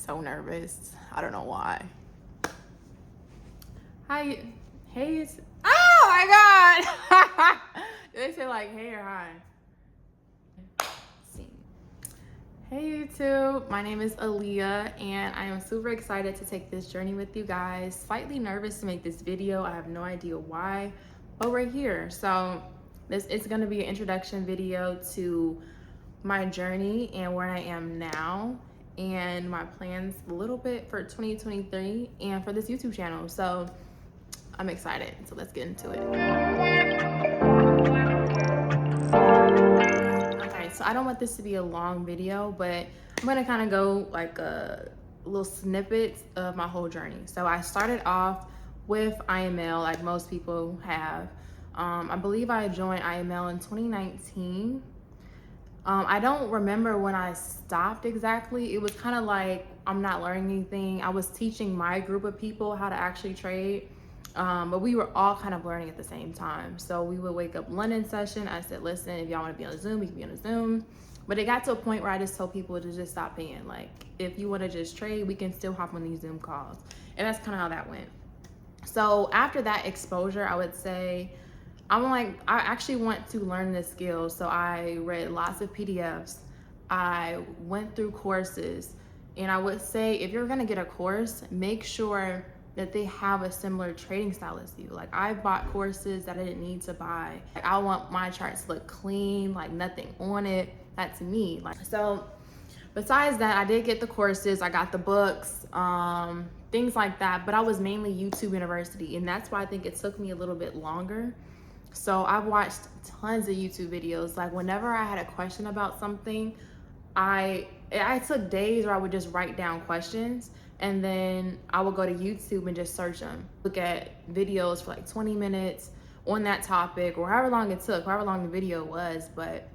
So nervous. I don't know why. Hi. Hey. Oh my God. They say like hey or hi. Hey YouTube, my name is Aaliyah and I am super excited to take this journey with you guys. Slightly nervous to make this video. I have no idea why, but we're here. So this is going to be an introduction video to my journey and where I am now and my plans a little bit for 2023 and for this YouTube channel. So I'm excited. So let's get into it. Okay, so I don't want this to be a long video, but I'm gonna kind of go like a little snippets of my whole journey. So I started off with IML like most people have. I believe I joined IML in 2019. I don't remember when I stopped exactly. It was kind of like I'm not learning anything. I was teaching my group of people how to actually trade. But we were all kind of learning at the same time. So we would wake up London session. I said, listen, if y'all want to be on a Zoom, we can be on a Zoom. But it got to a point where I just told people to just stop paying. Like, if you want to just trade, we can still hop on these Zoom calls. And that's kind of how that went. So after that exposure, I would say, I actually want to learn this skill. So I read lots of PDFs. I went through courses. And I would say, if you're going to get a course, make sure that they have a similar trading style as you. Like, I bought courses that I didn't need to buy. Like, I want my charts to look clean, like nothing on it. That's me. Like, so besides that, I did get the courses, I got the books, things like that, but I was mainly YouTube University, and that's why I think it took me a little bit longer. So I've watched tons of YouTube videos. Like, whenever I had a question about something, I took days where I would just write down questions, and then I would go to YouTube and just search them. Look at videos for like 20 minutes on that topic, or however long it took, however long the video was. But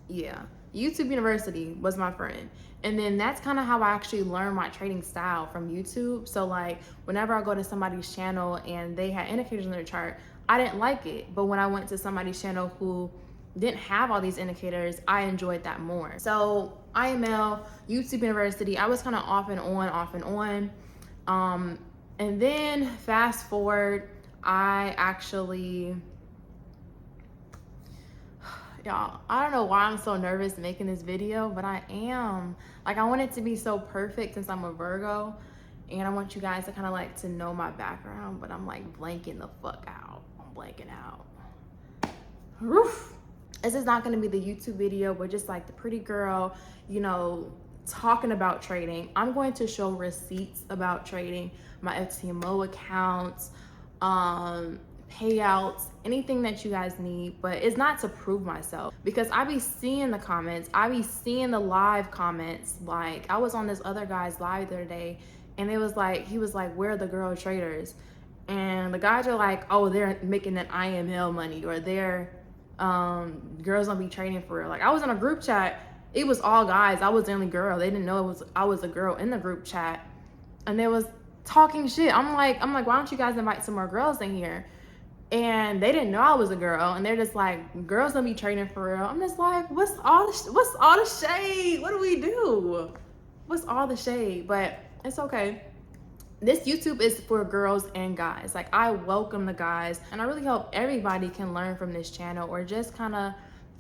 yeah, YouTube University was my friend. And then that's kind of how I actually learned my trading style, from YouTube. So like, whenever I go to somebody's channel and they had indicators on their chart, I didn't like it. But when I went to somebody's channel who didn't have all these indicators, I enjoyed that more. So IML, YouTube University, I was kind of off and on. And then fast forward, I actually, y'all, I don't know why I'm so nervous making this video, but I am. Like, I want it to be so perfect since I'm a Virgo, and I want you guys to kind of like to know my background, but I'm like blanking the fuck out. I'm blanking out. Oof. This is not going to be the YouTube video, but just like the pretty girl, you know, talking about trading. I'm going to show receipts about trading, my Ftmo accounts, payouts, anything that you guys need. But it's not to prove myself, because I be seeing the comments, I be seeing the live comments. Like, I was on this other guy's live the other day, and it was like, he was like, where are the girl traders? And the guys are like, oh, they're making that IML money, or they're girls don't be trading for real. Like, I was in a group chat, it was all guys, I was the only girl. They didn't know I was a girl in the group chat, and they was talking shit. I'm like, why don't you guys invite some more girls in here? And they didn't know I was a girl, and they're just like, girls don't be trading for real. I'm just like, what's all the shade? What do we do? What's all the shade? But it's okay. This YouTube is for girls and guys. Like, I welcome the guys, and I really hope everybody can learn from this channel, or just kind of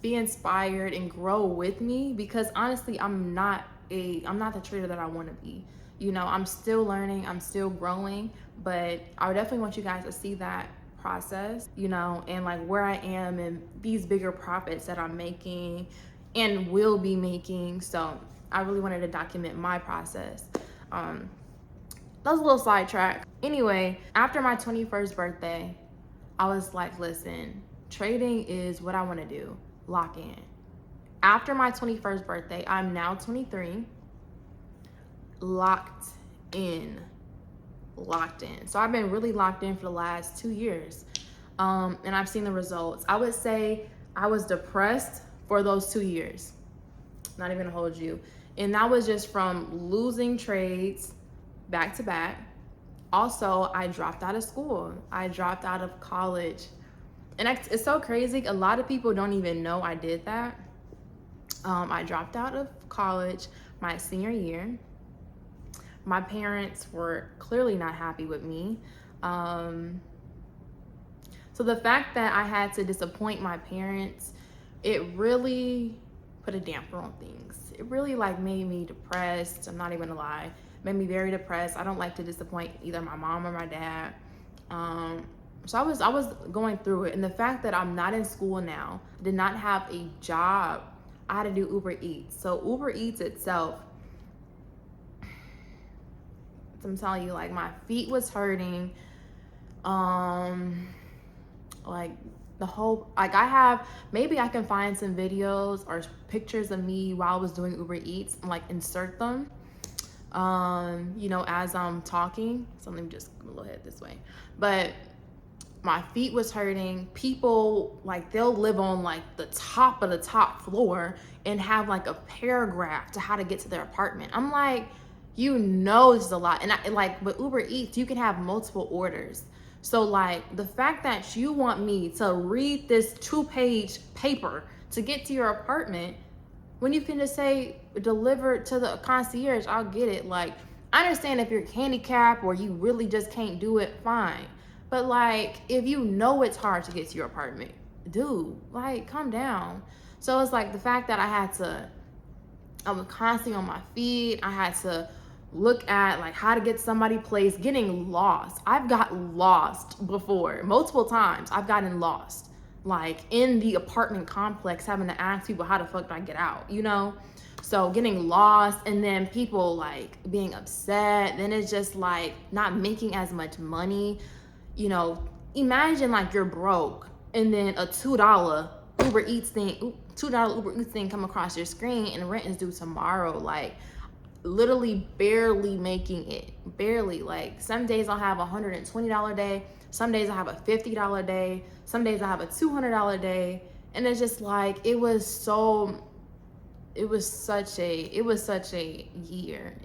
be inspired and grow with me, because honestly, I'm not the trader that I want to be. You know, I'm still learning, I'm still growing, but I would definitely want you guys to see that process, you know, and like where I am and these bigger profits that I'm making and will be making. So I really wanted to document my process. That was a little sidetrack. Anyway, after my 21st birthday, I was like, listen, trading is what I want to do. Lock in. After my 21st birthday, I'm now 23. Locked in. So I've been really locked in for the last 2 years. And I've seen the results. I would say I was depressed for those 2 years. Not even gonna hold you. And that was just from losing trades back to back. Also, I dropped out of school. I dropped out of college. And it's so crazy. A lot of people don't even know I did that. I dropped out of college my senior year. My parents were clearly not happy with me. So the fact that I had to disappoint my parents, it really put a damper on things. It really like made me depressed. I'm not even gonna lie. Made me very depressed. I don't like to disappoint either my mom or my dad. So I was going through it. And the fact that I'm not in school now, did not have a job, I had to do Uber Eats. So Uber Eats itself, I'm telling you, like my feet was hurting. Like the whole, like I have, maybe I can find some videos or pictures of me while I was doing Uber Eats and like insert them, you know, as I'm talking. So let me just go a little head this way. But my feet was hurting. People, like they'll live on like the top of the top floor and have like a paragraph to how to get to their apartment. I'm like, you know, this is a lot. And I like, with Uber Eats, you can have multiple orders. So like the fact that you want me to read this 2-page paper to get to your apartment, when you can just say deliver to the concierge, I'll get it. Like, I understand if you're handicapped or you really just can't do it, fine. But like, if you know it's hard to get to your apartment, dude, like calm down. So it's like the fact that I was constantly on my feet. I had to look at like how to get somebody place, getting lost. I've got lost before, multiple times. I've gotten lost, like in the apartment complex, having to ask people how the fuck do I get out, you know? So getting lost, and then people like being upset. Then it's just like not making as much money, you know? Imagine like you're broke and then a $2 Uber Eats thing, $2 Uber Eats thing come across your screen and rent is due tomorrow. Like, literally barely making it, barely. Like some days I'll have $120 day, some days I have a $50 day, some days I have a $200 day. And it's just like, it was such a year.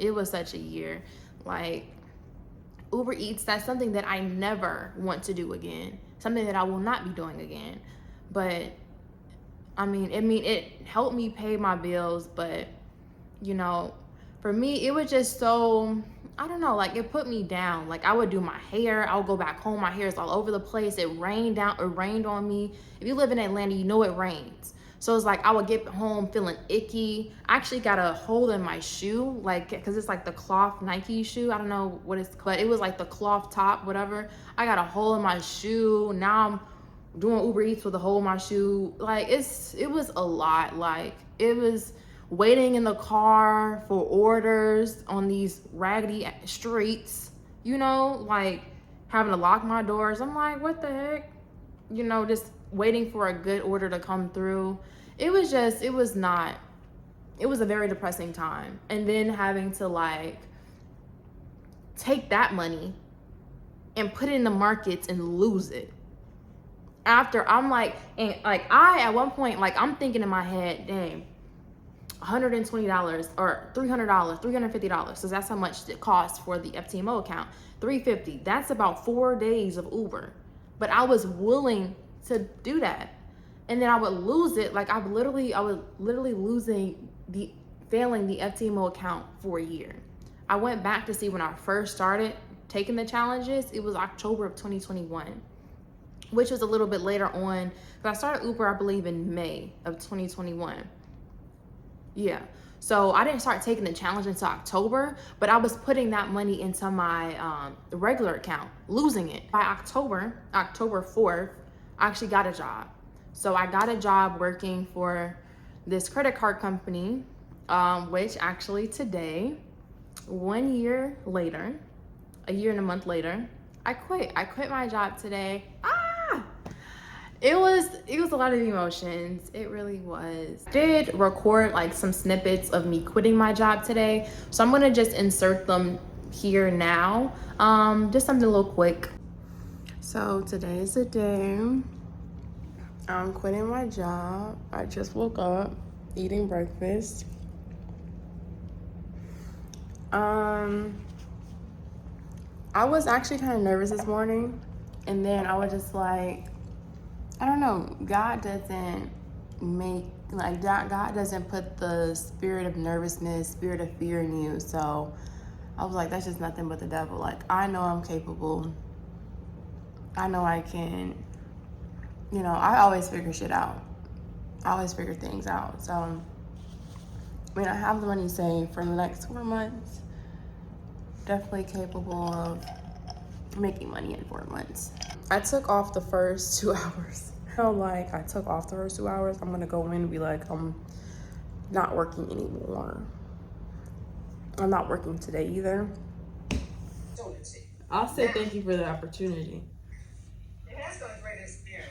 Like Uber Eats, that's something that I never want to do again, something that I will not be doing again. But I mean it helped me pay my bills, but you know, for me, it was just so, I don't know, like it put me down. Like I would do my hair, I would go back home, my hair is all over the place. It rained on me. If you live in Atlanta, you know it rains. So it's like I would get home feeling icky. I actually got a hole in my shoe, like, cause it's like the cloth Nike shoe. I don't know what it's, but it was like the cloth top, whatever. I got a hole in my shoe. Now I'm doing Uber Eats with a hole in my shoe. Like it was a lot. Like it was waiting in the car for orders on these raggedy streets, you know, like having to lock my doors. I'm like, what the heck? You know, just waiting for a good order to come through. It was a very depressing time. And then having to like take that money and put it in the markets and lose it. After I'm like, and like at one point, like I'm thinking in my head, dang, $120 or $300, $350. So that's how much it costs for the Ftmo account. $350. That's about 4 days of Uber. But I was willing to do that. And then I would lose it. Like I was literally failing the Ftmo account for a year. I went back to see when I first started taking the challenges. It was October of 2021, which was a little bit later on. But I started Uber, I believe, in May of 2021. Yeah. So I didn't start taking the challenge until October, but I was putting that money into my regular account, losing it. By October 4th, I actually got a job. So I got a job working for this credit card company, which actually today, 1 year later, a year and a month later, I quit. I quit my job today. It was a lot of emotions. It really was. I did record like some snippets of me quitting my job today, so I'm gonna just insert them here now. Just something a little quick. So today is the day I'm quitting my job. I just woke up, eating breakfast. I was actually kind of nervous this morning, and then I was just like, I don't know, God doesn't put the spirit of nervousness, spirit of fear in you. So I was like, that's just nothing but the devil. Like, I know I'm capable. I know I can, you know, I always figure shit out. I always figure things out. So, I mean, I have the money saved for the next 4 months. Definitely capable of making money in 4 months. I took off the first 2 hours. Like, I took off the first 2 hours. I'm gonna go in and be like, I'm not working anymore. I'm not working today either. I'll say thank you for the opportunity.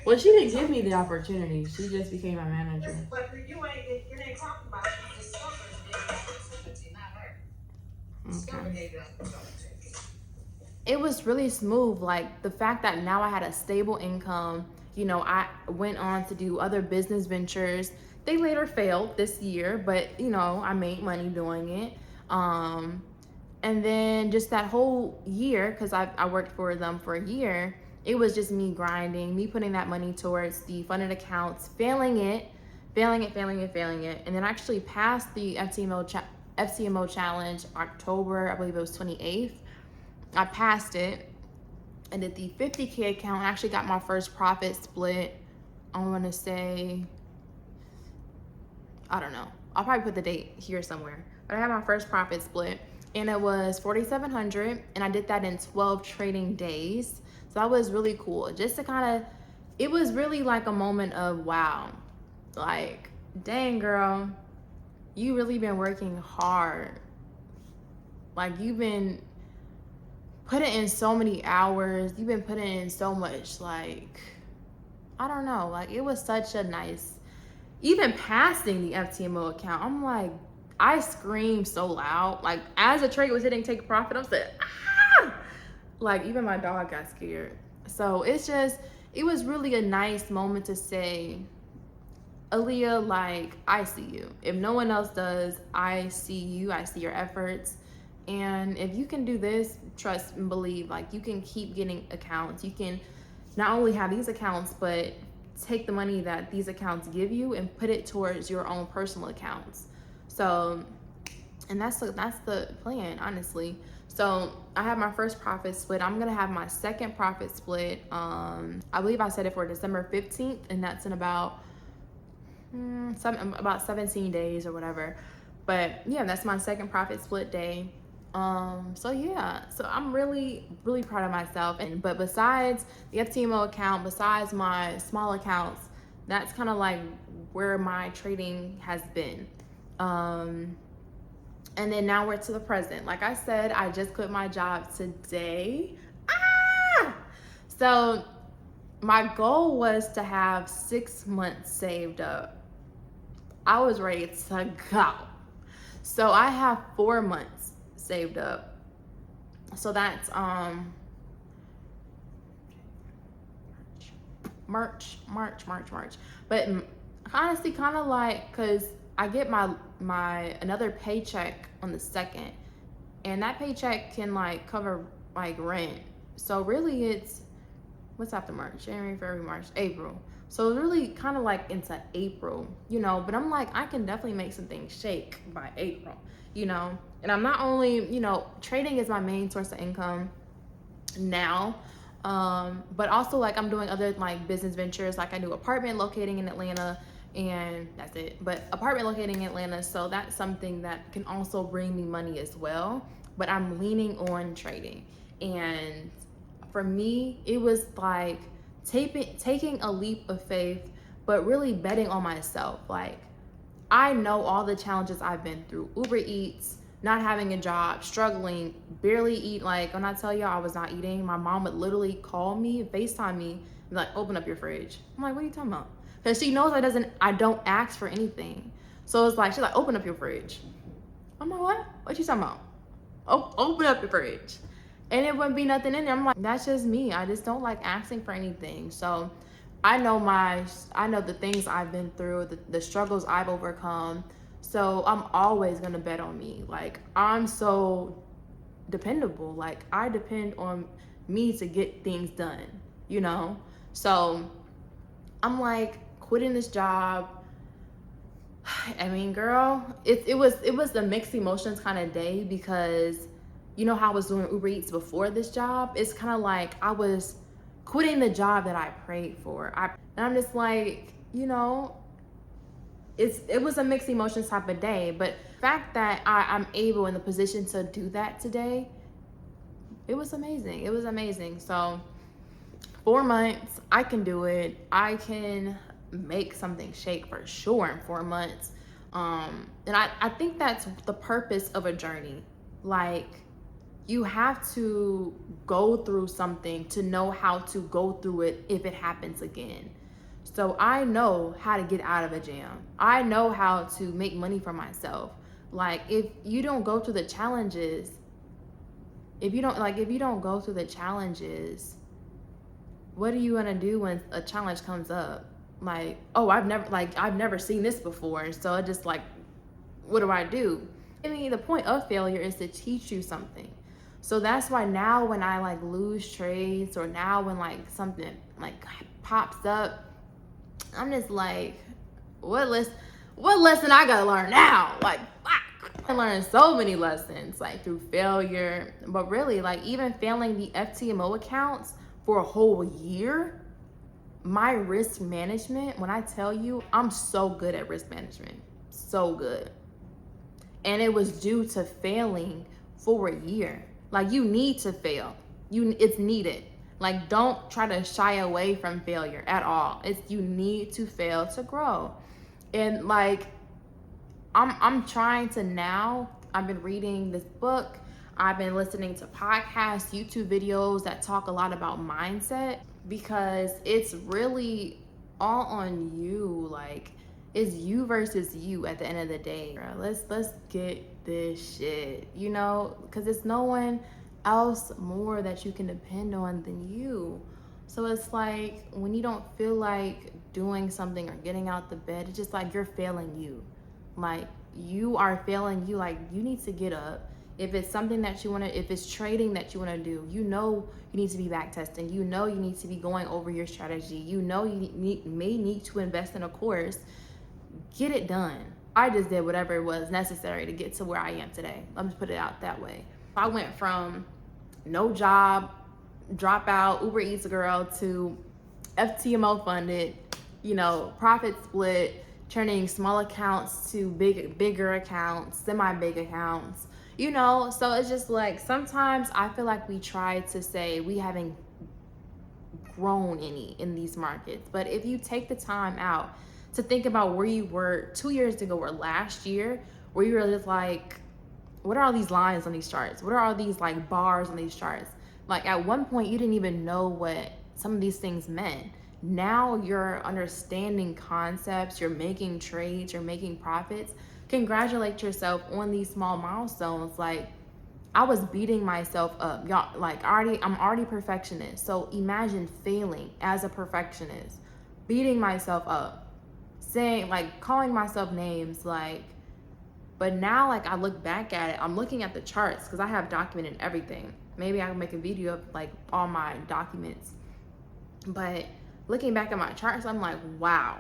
Well, she didn't give me the opportunity. She just became my manager. But you ain't, it ain't talking about Discover gave you opportunity, not her. Discover gave you opportunity. It was really smooth. Like, the fact that now I had a stable income, you know, I went on to do other business ventures. They later failed this year, but you know, I made money doing it. And then just that whole year, because I worked for them for a year, it was just me grinding, me putting that money towards the funded accounts, failing it. And then I actually passed the FTMO challenge October, I believe it was 28th. I passed it. I did the 50K account. I actually got my first profit split. I want to say, I don't know. I'll probably put the date here somewhere. But I had my first profit split, and it was 4,700, and I did that in 12 trading days. So that was really cool. Just to kind of, it was really like a moment of wow. Like, dang girl, you really been working hard. Like, you've been putting in so many hours. You've been putting in so much, like, I don't know. Like, it was such a nice, even passing the FTMO account, I'm like, I screamed so loud. Like, as a trade was hitting take profit, I'm saying, ah! Like, even my dog got scared. So it's just, it was really a nice moment to say, Aaliyah, like, I see you. If no one else does, I see you. I see your efforts. And if you can do this, trust and believe, like, you can keep getting accounts. You can not only have these accounts, but take the money that these accounts give you and put it towards your own personal accounts. So, and that's the plan, honestly. So I have my first profit split. I'm gonna have my second profit split. I believe I said it for December 15th, and that's in about 17 days or whatever. But yeah, that's my second profit split day. So yeah, so I'm really, really proud of myself. But besides the FTMO account, besides my small accounts, that's kind of like where my trading has been. And then now we're to the present. Like I said, I just quit my job today. So my goal was to have 6 months saved up. I was ready to go. So I have 4 months saved up. So that's March. But honestly, kind of like, cause I get my another paycheck on the 2nd, and that paycheck can like cover like rent. So really, it's what's after March? January, February, March, April. So it's really kind of like into April, you know. But I'm like, I can definitely make some things shake by April, you know. And I'm not only, you know, trading is my main source of income now, but also like I'm doing other like business ventures. Like I do apartment locating in Atlanta, and that's it. But apartment locating in Atlanta, so that's something that can also bring me money as well. But I'm leaning on trading, and for me, it was like taking a leap of faith, but really betting on myself. Like, I know all the challenges I've been through. Uber Eats, not having a job, struggling, barely eat. Like, when I tell y'all I was not eating, my mom would literally call me, FaceTime me, and be like, open up your fridge. I'm like, what are you talking about? Because she knows I don't ask for anything. So it's like, she's like, open up your fridge. I'm like, what? What you talking about? Open up your fridge. And it wouldn't be nothing in there. I'm like, that's just me. I just don't like asking for anything. So I know the things I've been through, the struggles I've overcome. So I'm always gonna bet on me. Like, I'm so dependable. Like, I depend on me to get things done, you know? So I'm like, quitting this job. I mean, girl, it was the mixed emotions kind of day, because you know how I was doing Uber Eats before this job? It's kind of like I was quitting the job that I prayed for. And I'm just like, you know, it was a mixed emotions type of day. But the fact that I'm able in the position to do that today, it was amazing. It was amazing. So 4 months, I can do it. I can make something shake for sure in 4 months. And I think that's the purpose of a journey. Like, you have to go through something to know how to go through it if it happens again. So I know how to get out of a jam. I know how to make money for myself. Like, if you don't go through the challenges, if you don't go through the challenges, what are you gonna do when a challenge comes up? Like, oh, I've never seen this before. So it just like, what do I do? I mean, the point of failure is to teach you something. So that's why now when I like lose trades, or now when like something like pops up, I'm just like, what lesson I gotta learn now? Like, fuck. I learned so many lessons like through failure, but really like even failing the Ftmo accounts for a whole year, my risk management, when I tell you, I'm so good at risk management, so good. And it was due to failing for a year. Like, you need to fail. It's needed. Like, don't try to shy away from failure at all. You need to fail to grow. And like, I'm trying to now, I've been reading this book, I've been listening to podcasts, YouTube videos that talk a lot about mindset, because it's really all on you. Like, it's you versus you at the end of the day. Let's get this shit, you know, because it's no one else more that you can depend on than you. So it's like, when you don't feel like doing something or getting out the bed, it's just like you're failing you. Like, you are failing you. Like, you need to get up. If it's something that you want to, if it's trading that you want to do, you know you need to be back testing. You know you need to be going over your strategy. You know you may need to invest in a course. Get it done. I just did whatever was necessary to get to where I am today. Let me put it out that way. I went from no job, dropout, Uber Eats girl, to Ftmo funded, you know, profit split, turning small accounts to bigger accounts, semi-big accounts, you know. So it's just like, sometimes I feel like we try to say we haven't grown any in these markets. But if you take the time out to think about where you were 2 years ago or last year, where you were just like, what are all these lines on these charts? What are all these like bars on these charts? Like, at one point you didn't even know what some of these things meant. Now you're understanding concepts, you're making trades, you're making profits. Congratulate yourself on these small milestones. Like, I was beating myself up, y'all. Like, I'm already perfectionist. So imagine failing as a perfectionist, beating myself up, saying, like, calling myself names, like. But now, like, I look back at it, I'm looking at the charts because I have documented everything. Maybe I can make a video of like all my documents. But looking back at my charts, I'm like, wow,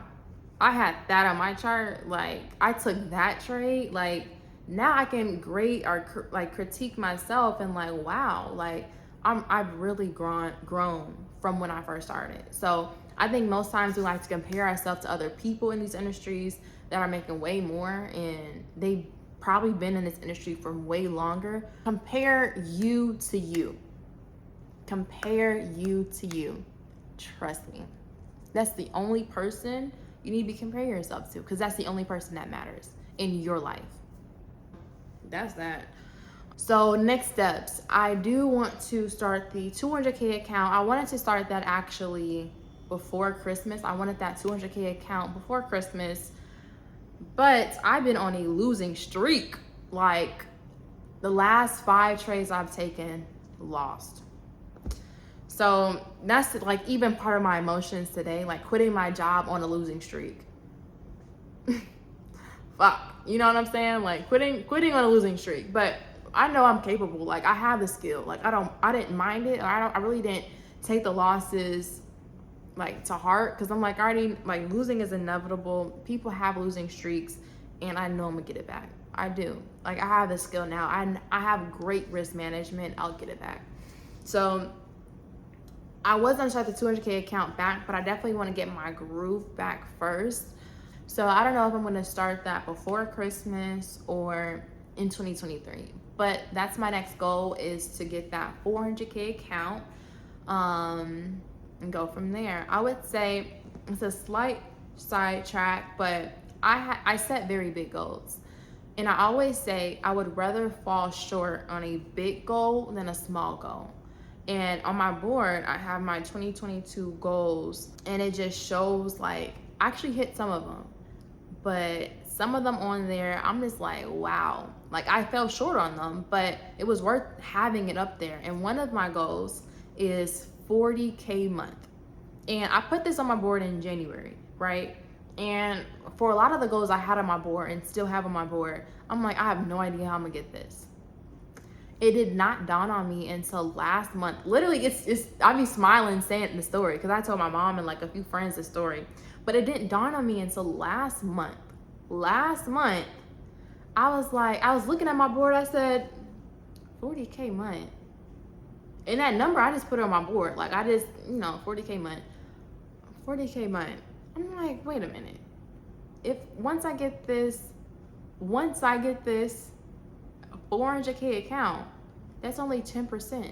I had that on my chart. Like, I took that trade. Like, now I can grade or like critique myself and like, wow, like I've really grown from when I first started. So I think most times we like to compare ourselves to other people in these industries that are making way more, and they've probably been in this industry for way longer. Compare you to you. Compare you to you. Trust me. That's the only person you need to be comparing yourself to, because that's the only person that matters in your life. That's that. So next steps, I do want to start the 200K account. I wanted to start that actually before Christmas. I wanted that 200K account before Christmas, but I've been on a losing streak. Like, the last 5 trades I've taken, lost. So that's like even part of my emotions today, like quitting my job on a losing streak. Fuck, you know what I'm saying? Like, quitting on a losing streak. But I know I'm capable. Like, I have the skill. Like, I didn't mind it. I really didn't take the losses like to heart, because I'm like, already, like, losing is inevitable. People have losing streaks, and I know I'm gonna get it back. I do. Like, I have the skill now. I have great risk management. I'll get it back. So I was gonna start the 200K account back, but I definitely want to get my groove back first. So I don't know if I'm gonna start that before Christmas or in 2023. But that's my next goal, is to get that 400K account, and go from there. I would say it's a slight sidetrack, but I set very big goals. And I always say I would rather fall short on a big goal than a small goal. And on my board, I have my 2022 goals, and it just shows like I actually hit some of them, but some of them on there, I'm just like, wow. Like, I fell short on them, but it was worth having it up there. And one of my goals is 40K month. And I put this on my board in January, right? And for a lot of the goals I had on my board and still have on my board, I'm like, I have no idea how I'm gonna get this. It did not dawn on me until last month. Literally, it's I be smiling saying the story because I told my mom and like a few friends the story, but it didn't dawn on me until last month. Last month, I was looking at my board. I said, 40K month. And that number, I just put it on my board. Like, I just, 40K month. 40K month. I'm like, wait a minute. Once I get this 400K account, that's only 10%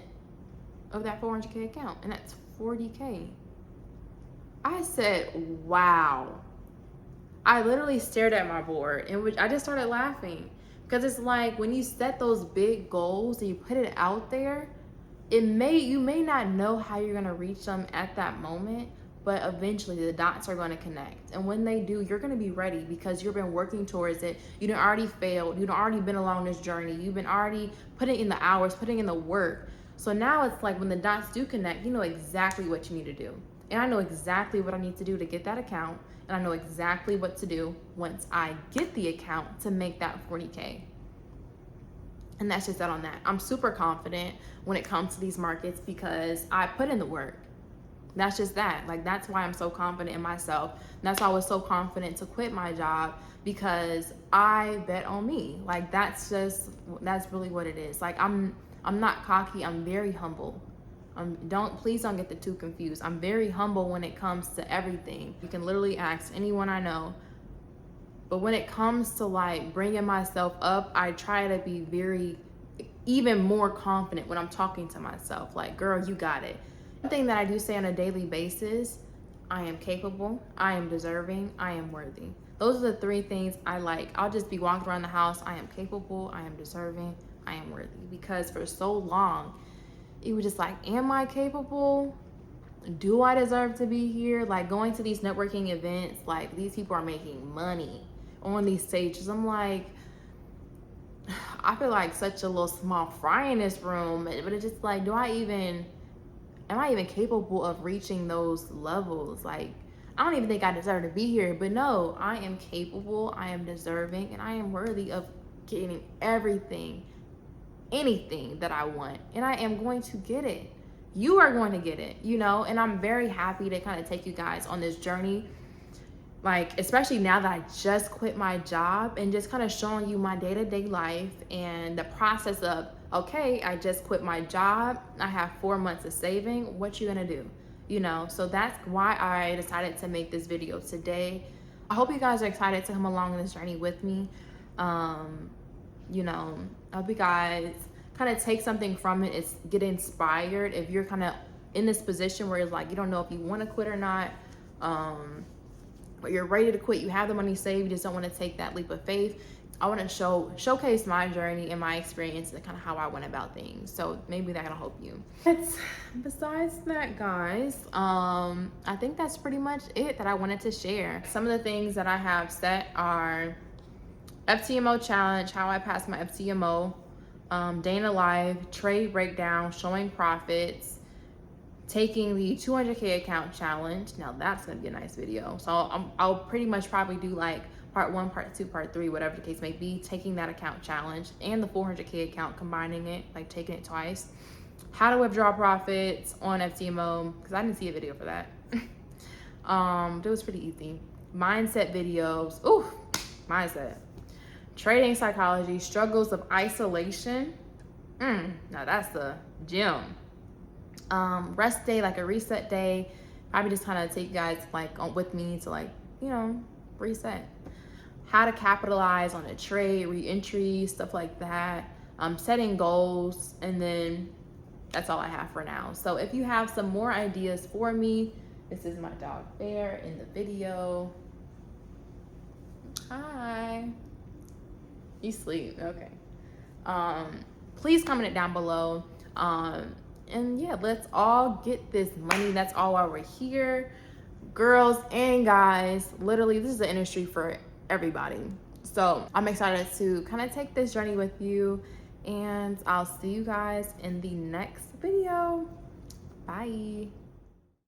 of that 400K account, and that's 40K. I said, wow. I literally stared at my board, and I just started laughing, because it's like when you set those big goals and you put it out there, you may not know how you're gonna reach them at that moment, but eventually the dots are going to connect. And when they do, you're going to be ready because you've been working towards it. You done already failed. You've already been along this journey. You've been already putting in the hours, putting in the work. So now it's like when the dots do connect, you know exactly what you need to do. And I know exactly what I need to do to get that account. And I know exactly what to do once I get the account to make that 40K. And that's just that on that. I'm super confident when it comes to these markets because I put in the work. That's just that. Like, that's why I'm so confident in myself. And that's why I was so confident to quit my job, because I bet on me. Like, that's really what it is. Like, I'm not cocky. I'm very humble. Please don't get the two confused. I'm very humble when it comes to everything. You can literally ask anyone I know. But when it comes to like bringing myself up, I try to be even more confident when I'm talking to myself. Like, girl, you got it. One thing that I do say on a daily basis, I am capable, I am deserving, I am worthy. Those are the three things I like. I'll just be walking around the house, I am capable, I am deserving, I am worthy. Because for so long, it was just like, am I capable? Do I deserve to be here? Like, going to these networking events, like, these people are making money on these stages. I'm like, I feel like such a little small fry in this room, but it's just like, am I even capable of reaching those levels? Like, I don't even think I deserve to be here, but no, I am capable, I am deserving, and I am worthy of getting anything that I want, and I am going to get it. You are going to get it, and I'm very happy to kind of take you guys on this journey. Like, especially now that I just quit my job, and just kind of showing you my day-to-day life and the process of, okay, I just quit my job. I have 4 months of saving. What you gonna do? So that's why I decided to make this video today. I hope you guys are excited to come along on this journey with me. I hope you guys kind of take something from it. Get inspired. If you're kind of in this position where it's like, you don't know if you want to quit or not, but you're ready to quit, you have the money saved, you just don't want to take that leap of faith. I want to showcase my journey and my experience and kind of how I went about things. So maybe that can help you. Besides that, guys, I think that's pretty much it that I wanted to share. Some of the things that I have set are Ftmo challenge, how I passed my Ftmo, day in the life, trade breakdown, showing profits, taking the 200K account challenge. Now that's gonna be a nice video. So I'll pretty much probably do like part 1, part 2, part 3, whatever the case may be, taking that account challenge and the 400K account, combining it, like taking it twice. How to withdraw profits on Ftmo, because I didn't see a video for that. It was pretty easy. Mindset videos. Ooh, mindset. trading psychology, struggles of isolation. Now that's the gem. Rest day, like a reset day. Probably just kind of take you guys like with me to like, you know, reset. How to capitalize on a trade, re-entry, stuff like that. Setting goals, and then that's all I have for now. So if you have some more ideas for me, this is my dog Bear in the video. Hi. You sleep, okay. Please comment it down below. And yeah, let's all get this money. That's all why we're here. Girls and guys, literally this is the industry for everybody. So I'm excited to kind of take this journey with you, and I'll see you guys in the next video. Bye.